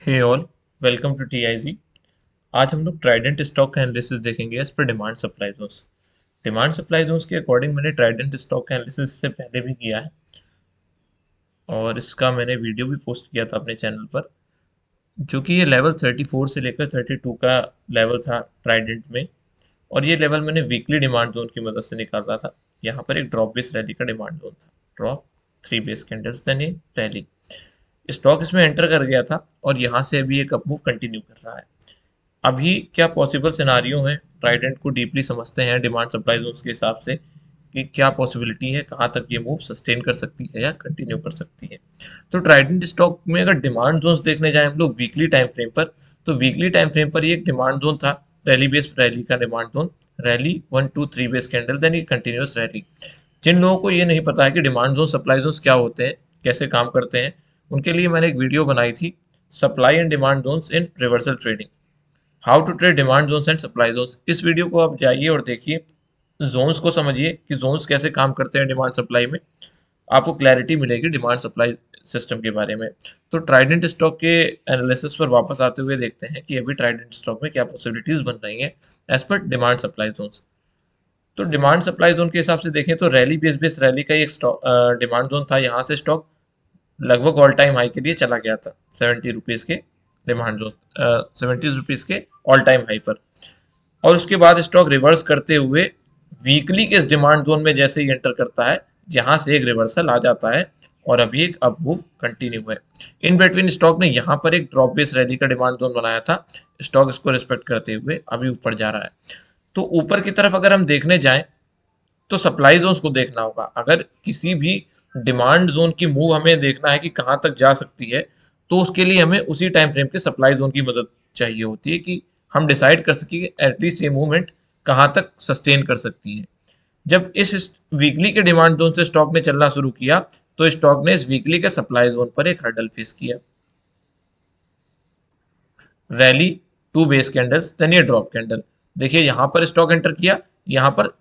Hey all, welcome to TIG. आज हम लोग ट्राइडेंट स्टॉक एनालिसिस देखेंगे एज पर demand supply zones. Demand supply zones के अकॉर्डिंग मैंने ट्राइडेंट स्टॉक एनालिसिस से पहले भी किया है और इसका मैंने वीडियो भी पोस्ट किया था अपने चैनल पर, जो कि ये लेवल 34 से लेकर 32 का लेवल था ट्राइडेंट में। और ये लेवल मैंने वीकली डिमांड जोन की मदद से निकाला था। यहाँ पर एक ड्रॉप बेस रैली का डिमांड जोन था। ड्रॉप, 3 बेस कैंडल्स, देन ये रैली। स्टॉक इसमें एंटर कर गया था और यहाँ से अभी एक अप मूव कंटिन्यू कर रहा है। अभी क्या पॉसिबल सिनारियो है, ट्राइडेंट को डीपली समझते हैं डिमांड सप्लाई जोन्स के हिसाब से कि क्या पॉसिबिलिटी है, कहाँ तक ये मूव सस्टेन कर सकती है या कंटिन्यू कर सकती है। तो ट्राइडेंट स्टॉक में अगर डिमांड जोन्स देखने जाएं हम लोग वीकली टाइम फ्रेम पर, तो वीकली टाइम फ्रेम पर ये एक डिमांड जोन था, रैली बेस रैली का demand zone. Rally 1 2 3 base candle, then ये कंटिन्यूस रैली। जिन लोगों को ये नहीं पता है कि डिमांड जोन सप्लाई जोन्स क्या होते हैं, कैसे काम करते हैं, उनके लिए मैंने एक वीडियो बनाई थी, supply and demand zones in reversal trading, how to trade demand zones and supply zones. इस वीडियो को आप जाइए और देखिए, जोन्स को समझिए कि जोन्स कैसे काम करते हैं डिमांड सप्लाई में। आपको क्लैरिटी मिलेगी डिमांड सप्लाई सिस्टम के बारे में। तो ट्राइडेंट स्टॉक के एनालिसिस पर वापस आते हुए देखते हैं कि अभी ट्राइडेंट स्टॉक में क्या पॉसिबिलिटीज बन रही हैं एज पर डिमांड सप्लाई जोन्स। तो डिमांड सप्लाई जोन के हिसाब से देखें तो रैली बेस रैली का एक डिमांड जोन था। यहाँ से स्टॉक लगभग ऑल टाइम हाई के लिए चला गया था, 70 रुपीज़ के डिमांड जोन, 70 रुपीज़ के ऑल टाइम हाई पर। और उसके बाद स्टॉक रिवर्स करते हुए वीकली के इस डिमांड जोन में जैसे ही एंटर करता है, जहां से एक रिवर्सल आ जाता है और अभी एक अप मूव कंटिन्यू है। इन बिटवीन स्टॉक ने यहाँ पर एक ड्रॉप बेस रैली का डिमांड जोन बनाया था। स्टॉक इसको रिस्पेक्ट करते हुए अभी ऊपर जा रहा है। तो ऊपर की तरफ अगर हम देखने जाएं तो सप्लाई जोन्स को देखना होगा। अगर किसी भी डिमांड जोन की मूव हमें देखना है कि कहाँ तक जा सकती है, तो उसके लिए हमें उसी टाइम फ्रेम के सप्लाई जोन की मदद चाहिए होती है कि हम डिसाइड कर सकें कि एटलीस्ट ये मूवमेंट कहाँ तक सस्टेन कर सकती है। जब इस वीकली के डिमांड जोन से स्टॉक ने चलना शुरू किया, तो स्टॉक ने इस वीकली के सप्लाई जोन पर एक हर्डल फेस किया। रैली, 2 बेस कैंडल्स, देन ये ड्रॉप कैंडल। देखिए यहाँ पर स्टॉक एंटर किया, यहाँ पर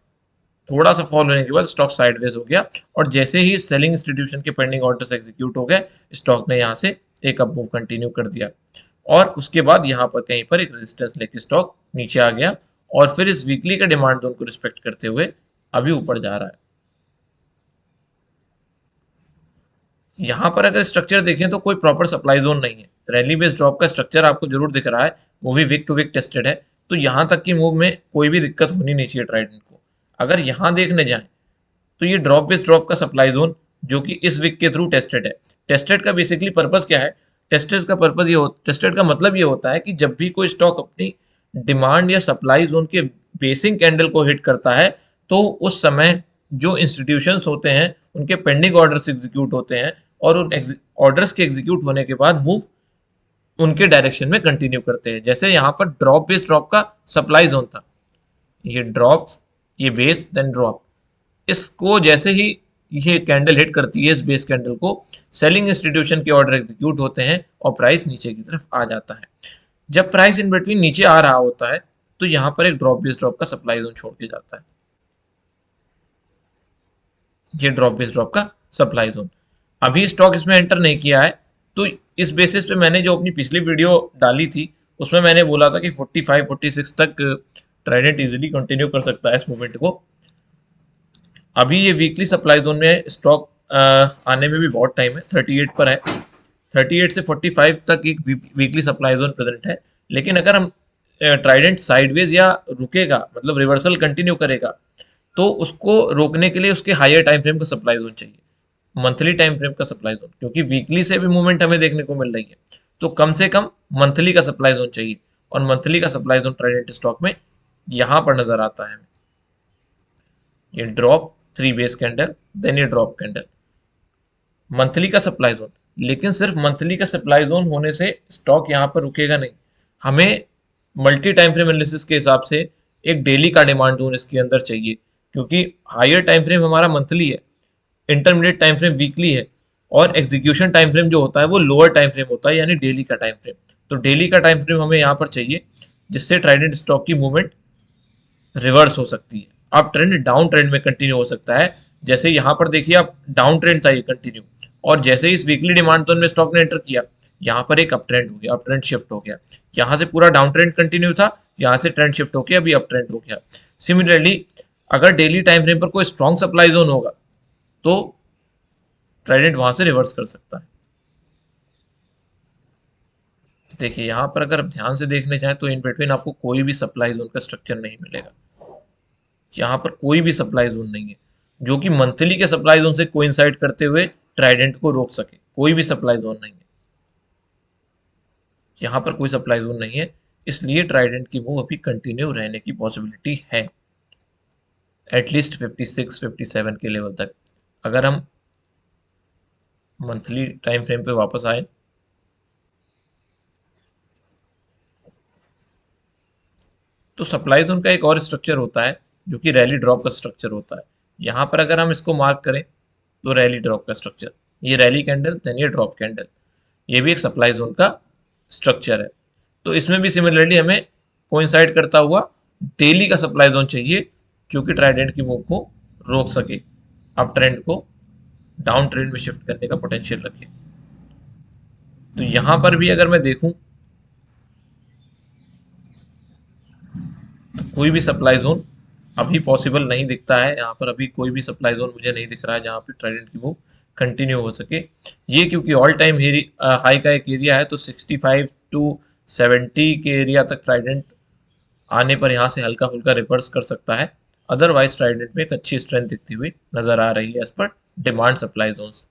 थोड़ा सा फॉल होने के बाद स्टॉक साइडवेज हो गया और जैसे ही सेलिंग इंस्टीट्यूशन के पेंडिंग ऑर्डर्स एग्जीक्यूट हो गए, स्टॉक ने यहाँ से एक अप मूव कंटिन्यू कर दिया और उसके बाद यहाँ पर कहीं पर एक रेजिस्टेंस लेके स्टॉक नीचे आ गया और फिर इस वीकली के डिमांड जोन को रिस्पेक्ट करते हुए अभी ऊपर जा रहा है। यहाँ पर अगर स्ट्रक्चर देखें तो कोई प्रॉपर सप्लाई जोन नहीं है। रैली बेस्ड ड्रॉप का स्ट्रक्चर आपको जरूर दिख रहा है, वो भी वीक टू वीक टेस्टेड है। तो यहाँ तक की मूव में कोई भी दिक्कत होनी नहीं चाहिए ट्राइडेंट को। अगर यहाँ देखने जाए तो ये ड्रॉप बेस्ड ड्रॉप का सप्लाई जोन जो कि इस वीक के थ्रू टेस्टेड है। टेस्टेड का बेसिकली पर्पस क्या है? टेस्टेड का मतलब ये होता है कि जब भी कोई स्टॉक अपनी डिमांड या सप्लाई जोन के बेसिक कैंडल को हिट करता है, तो उस समय जो इंस्टीट्यूशंस होते हैं उनके पेंडिंग ऑर्डर्स एग्जीक्यूट होते हैं और उन ऑर्डर्स के एग्जीक्यूट होने के बाद मूव उनके डायरेक्शन में कंटिन्यू करते हैं। जैसे यहाँ पर ड्रॉप बेस्ड ड्रॉप का सप्लाई जोन था, ये ड्रॉप, ये बेस, देन ड्रॉप। इसको जैसे ही ये कैंडल हिट करती है इस बेस कैंडल को, सेलिंग इंस्टीट्यूशन के ऑर्डर एग्जीक्यूट होते हैं और प्राइस नीचे की तरफ आ जाता है। जब प्राइस इन बिटवीन नीचे आ रहा होता है, तो यहाँ पर एक ड्रॉप बेस ड्रॉप का सप्लाई जोन छोड़ के जाता है। ये ड्रॉप बेस ड्रॉप का सप्लाई जोन। अभी स्टॉक इसमें एंटर नहीं किया है, तो इस बेसिस पे मैंने जो अपनी पिछली वीडियो डाली थी उसमें मैंने बोला था कि 45 46 तक ट्राइडेंट इजीली कंटिन्यू कर सकता है इस मूवमेंट को। अभी ये वीकली सप्लाई जोन में है, स्टॉक आने में भी बहुत टाइम है, 38 पर है। 38 से 45 तक एक वीकली सप्लाई जोन प्रेजेंट है। लेकिन अगर हम ट्राइडेंट साइडवेज या रुकेगा, मतलब रिवर्सल कंटिन्यू करेगा, तो उसको रोकने के लिए उसके हायर टाइम फ्रेम का सप्लाई जोन चाहिए, मंथली टाइम फ्रेम का सप्लाई जोन, क्योंकि वीकली से भी मूवमेंट हमें देखने को मिल रही है। तो कम से कम मंथली का सप्लाई जोन चाहिए और मंथली का सप्लाई जोन ट्राइडेंट स्टॉक में यहाँ पर नजर आता है। ये ड्रॉप, 3 बेस कैंडल, देन ये ड्रॉप कैंडल, मंथली का सप्लाई जोन। लेकिन सिर्फ मंथली का सप्लाई जोन होने से स्टॉक यहाँ पर रुकेगा नहीं। हमें मल्टी टाइम फ्रेम एनालिसिस के हिसाब से एक डेली का डिमांड जोन इसके अंदर चाहिए, क्योंकि हायर टाइम फ्रेम हमारा मंथली है, इंटरमीडिएट टाइम फ्रेम वीकली है और एग्जीक्यूशन टाइम फ्रेम जो होता है वो लोअर टाइम फ्रेम होता है, यानी डेली का टाइम फ्रेम। तो डेली का टाइम फ्रेम हमें यहाँ पर चाहिए, जिससे ट्राइडेंट स्टॉक की मूवमेंट रिवर्स हो सकती है। अब ट्रेंड डाउन ट्रेंड में कंटिन्यू हो सकता है। जैसे यहाँ पर देखिए, अब डाउन ट्रेंड था ये कंटिन्यू, और जैसे ही इस वीकली डिमांड जोन में स्टॉक ने एंटर किया, यहाँ पर एक अप ट्रेंड हो गया, अप ट्रेंड शिफ्ट हो गया, यहाँ से पूरा डाउन ट्रेंड कंटिन्यू था, यहाँ से ट्रेंड शिफ्ट होकर अभी अप ट्रेंड हो गया। सिमिलरली अगर डेली टाइम फ्रेम पर कोई स्ट्रॉन्ग सप्लाई जोन होगा तो ट्राइडेंट वहां से रिवर्स कर सकता है। देखिए यहाँ पर अगर आप ध्यान से देखने जाएं तो इन बिटवीन आपको कोई भी सप्लाई जोन का स्ट्रक्चर नहीं मिलेगा। यहाँ पर कोई भी सप्लाई जोन नहीं है जो कि मंथली के सप्लाई जोन से कोइंसाइड करते हुए ट्राइडेंट को रोक सके, कोई भी सप्लाई जोन नहीं है, यहाँ पर कोई सप्लाई जोन नहीं है, इसलिए ट्राइडेंट की मूव अभी कंटिन्यू रहने की पॉसिबिलिटी है एटलीस्ट 56 57 के लेवल तक। अगर हम मंथली टाइम फ्रेम पे वापस आए तो सप्लाई जोन का एक और स्ट्रक्चर होता है जो कि रैली ड्रॉप का स्ट्रक्चर होता है। यहाँ पर अगर हम इसको मार्क करें तो रैली ड्रॉप का स्ट्रक्चर, ये रैली कैंडल देन ये ड्रॉप कैंडल, ये भी एक सप्लाई जोन का स्ट्रक्चर है। तो इसमें भी सिमिलरली हमें कोइंसाइड करता हुआ डेली का सप्लाई जोन चाहिए जो कि ट्राइडेंट की मूव को रोक सके, अप ट्रेंड को डाउन ट्रेंड में शिफ्ट करने का पोटेंशियल रखे। तो यहां पर भी अगर मैं देखूं तो कोई भी सप्लाई जोन अभी पॉसिबल नहीं दिखता है, यहाँ पर अभी कोई भी सप्लाई जोन मुझे नहीं दिख रहा है जहाँ पे ट्राइडेंट की मूव कंटिन्यू हो सके। ये क्योंकि ऑल टाइम हाई का एक एरिया है तो 65 टू 70 के एरिया तक ट्राइडेंट आने पर यहाँ से हल्का फुल्का रिवर्स कर सकता है। अदरवाइज ट्राइडेंट में एक अच्छी स्ट्रेंथ दिखती हुई नजर आ रही है एज पर डिमांड सप्लाई जोन्स।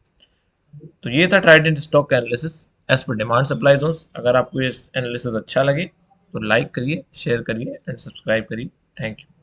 तो ये था ट्राइडेंट स्टॉक एनालिसिस एज पर डिमांड सप्लाई जोन्स। अगर आपको ये एनालिसिस अच्छा लगे तो लाइक करिए, शेयर करिए एंड सब्सक्राइब करिए। Thank you.